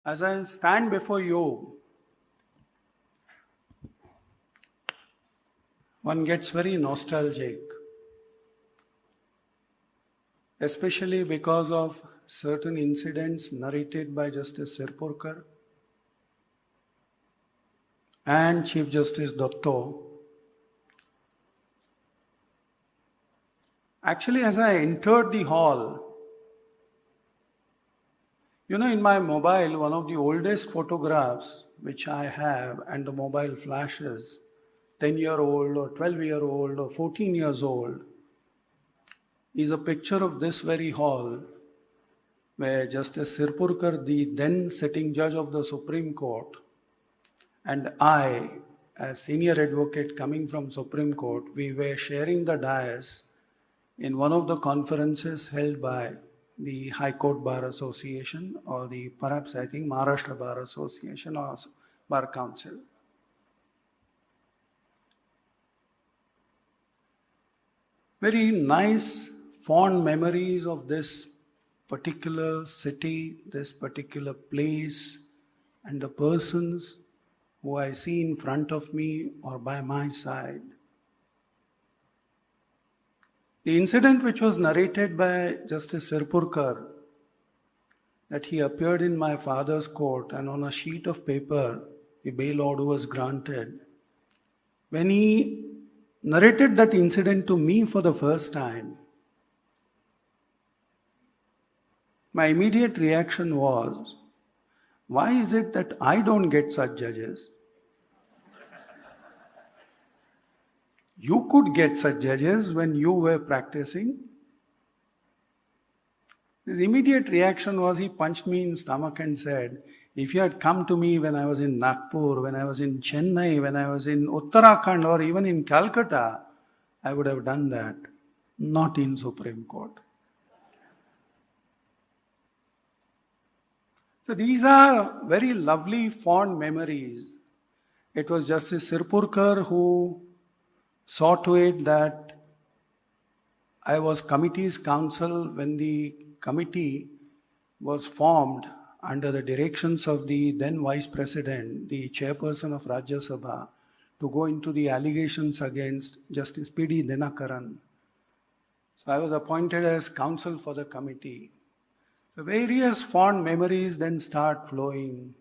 As I stand before you, one gets very nostalgic, especially because of certain incidents narrated by Justice Sirpurkar and Chief Justice Dotto. Actually, as I entered the hall, in my mobile, one of the oldest photographs which I have, and the mobile flashes 10-year-old or 12-year-old or 14 years old, is a picture of this very hall where Justice Sirpurkar, the then sitting judge of the Supreme Court, and I, as senior advocate coming from Supreme Court, we were sharing the dais in one of the conferences held by the High Court Bar Association, or perhaps I think Maharashtra Bar Association or Bar Council. Very nice, fond memories of this particular city, this particular place, and the persons who I see in front of me or by my side. The incident which was narrated by Justice Sirpurkar, that he appeared in my father's court and on a sheet of paper, the bail order was granted. When he narrated that incident to me for the first time, my immediate reaction was, why is it that I don't get such judges? You could get such judges when you were practicing. His immediate reaction was he punched me in the stomach and said, if you had come to me when I was in Nagpur, when I was in Chennai, when I was in Uttarakhand or even in Calcutta, I would have done that. Not in Supreme Court. So these are very lovely, fond memories. It was Justice Sirpurkar who saw to it that I was committee's counsel when the committee was formed under the directions of the then Vice President, the chairperson of Rajya Sabha, to go into the allegations against Justice P.D. Dinakaran. So I was appointed as counsel for the committee. The various fond memories then start flowing.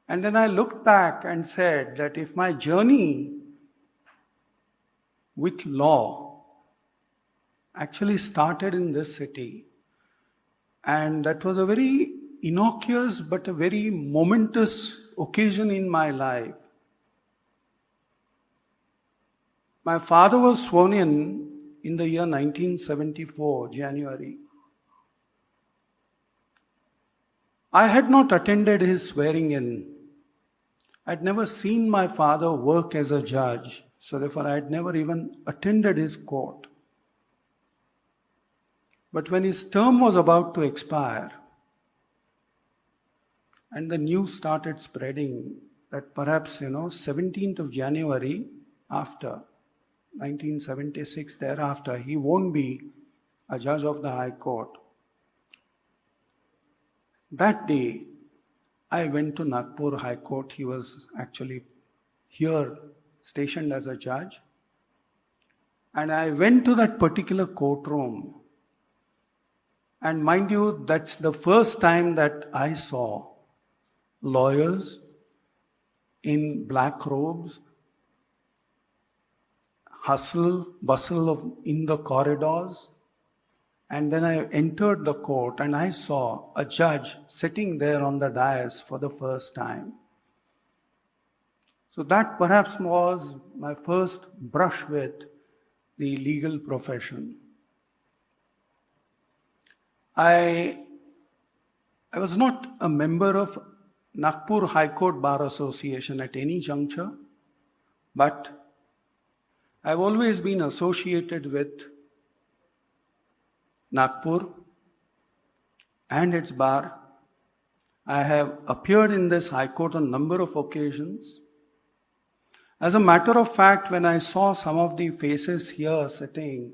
And then I looked back and said that if my journey with law actually started in this city, and that was a very innocuous but a very momentous occasion in my life. My father was sworn in the year 1974, January. I had not attended his swearing in. I'd never seen my father work as a judge, so therefore I had never even attended his court. But when his term was about to expire, and the news started spreading that perhaps, 17th of January after 1976, thereafter, he won't be a judge of the High Court. That day, I went to Nagpur High Court. He was actually here stationed as a judge. And I went to that particular courtroom. And mind you, that's the first time that I saw lawyers in black robes, hustle, bustle in the corridors. And then I entered the court and I saw a judge sitting there on the dais for the first time. So that perhaps was my first brush with the legal profession. I was not a member of Nagpur High Court Bar Association at any juncture, but I've always been associated with Nagpur and its bar. I have appeared in this High Court on a number of occasions. As a matter of fact, when I saw some of the faces here sitting,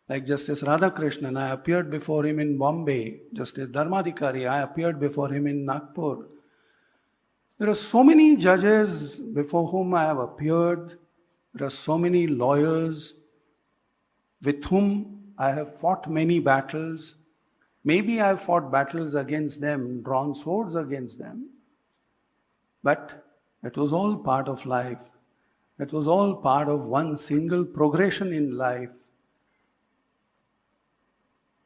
Like Justice Radhakrishnan, I appeared before him in Bombay. Justice Dharmadhikari, I appeared before him in Nagpur. There are so many judges before whom I have appeared. There are so many lawyers with whom I have fought many battles. Maybe I have fought battles against them, drawn swords against them. But it was all part of life. It was all part of one single progression in life.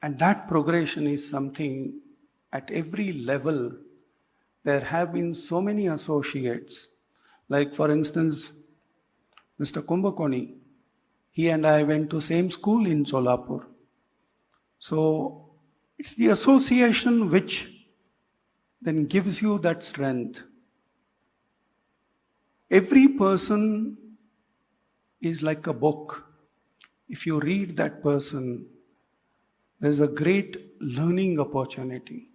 And that progression is something at every level. There have been so many associates. Like, for instance, Mr. Kumbhakoni, he and I went to same school in Solapur. So it's the association which then gives you that strength. Every person is like a book. If you read that person, there's a great learning opportunity.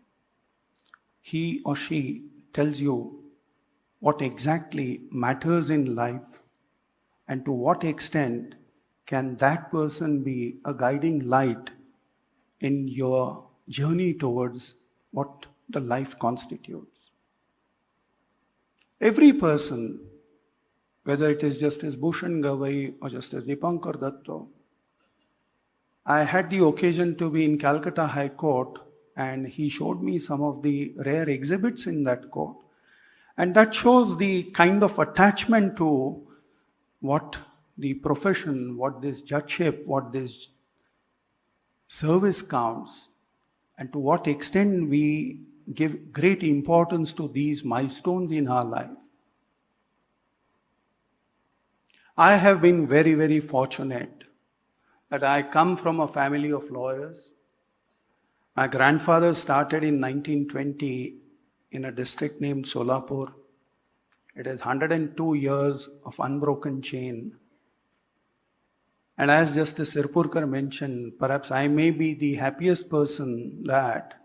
He or she tells you what exactly matters in life and to what extent can that person be a guiding light in your journey towards what the life constitutes. Every person, whether it is Justice Bhushan Gavai or Justice Dipankar Datto, I had the occasion to be in Calcutta High Court, and he showed me some of the rare exhibits in that court. And that shows the kind of attachment to what the profession, what this judgeship, what this service counts, and to what extent we give great importance to these milestones in our life. I have been very, very fortunate that I come from a family of lawyers. My grandfather started in 1920 in a district named Solapur. It is 102 years of unbroken chain. And as Justice Sirpurkar mentioned, perhaps I may be the happiest person that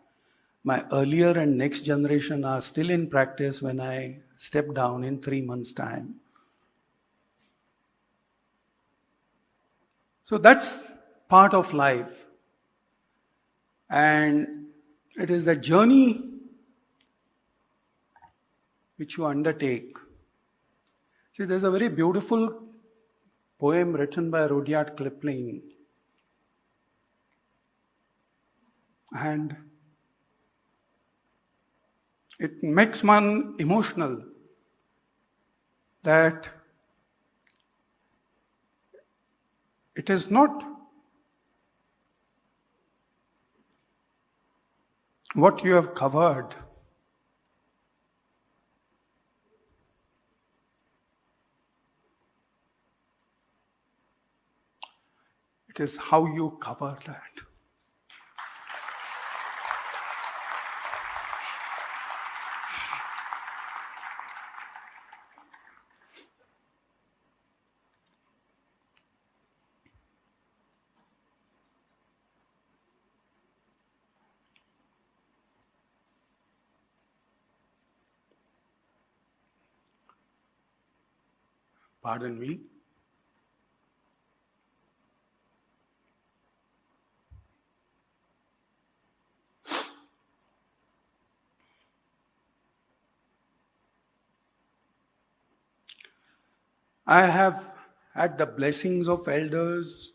my earlier and next generation are still in practice when I step down in 3 months' time. So that's part of life. And it is the journey which you undertake. See, there's a very beautiful poem written by Rudyard Kipling. And it makes one emotional that it is not what you have covered, it is how you cover that. Pardon me. I have had the blessings of elders,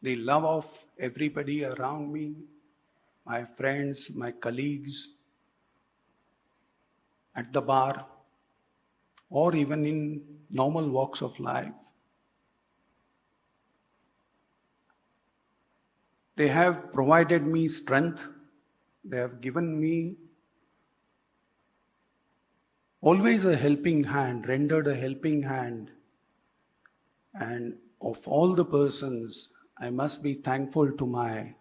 the love of everybody around me, my friends, my colleagues, at the bar, or even in normal walks of life. They have provided me strength. They have given me always a helping hand, rendered a helping hand. And of all the persons, I must be thankful to my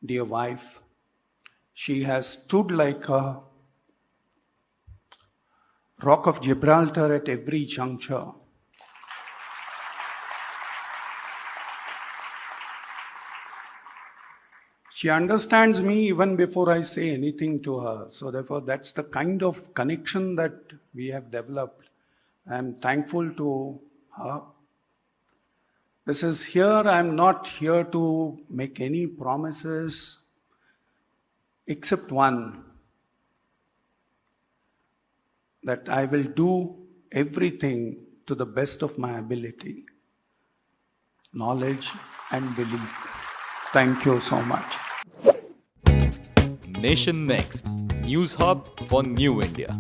dear wife. She has stood like a Rock of Gibraltar at every juncture. She understands me even before I say anything to her. So therefore, that's the kind of connection that we have developed. I am thankful to her. This is here, I'm not here to make any promises except one, that I will do everything to the best of my ability, knowledge and belief. Thank you so much. Nation Next, News Hub for New India.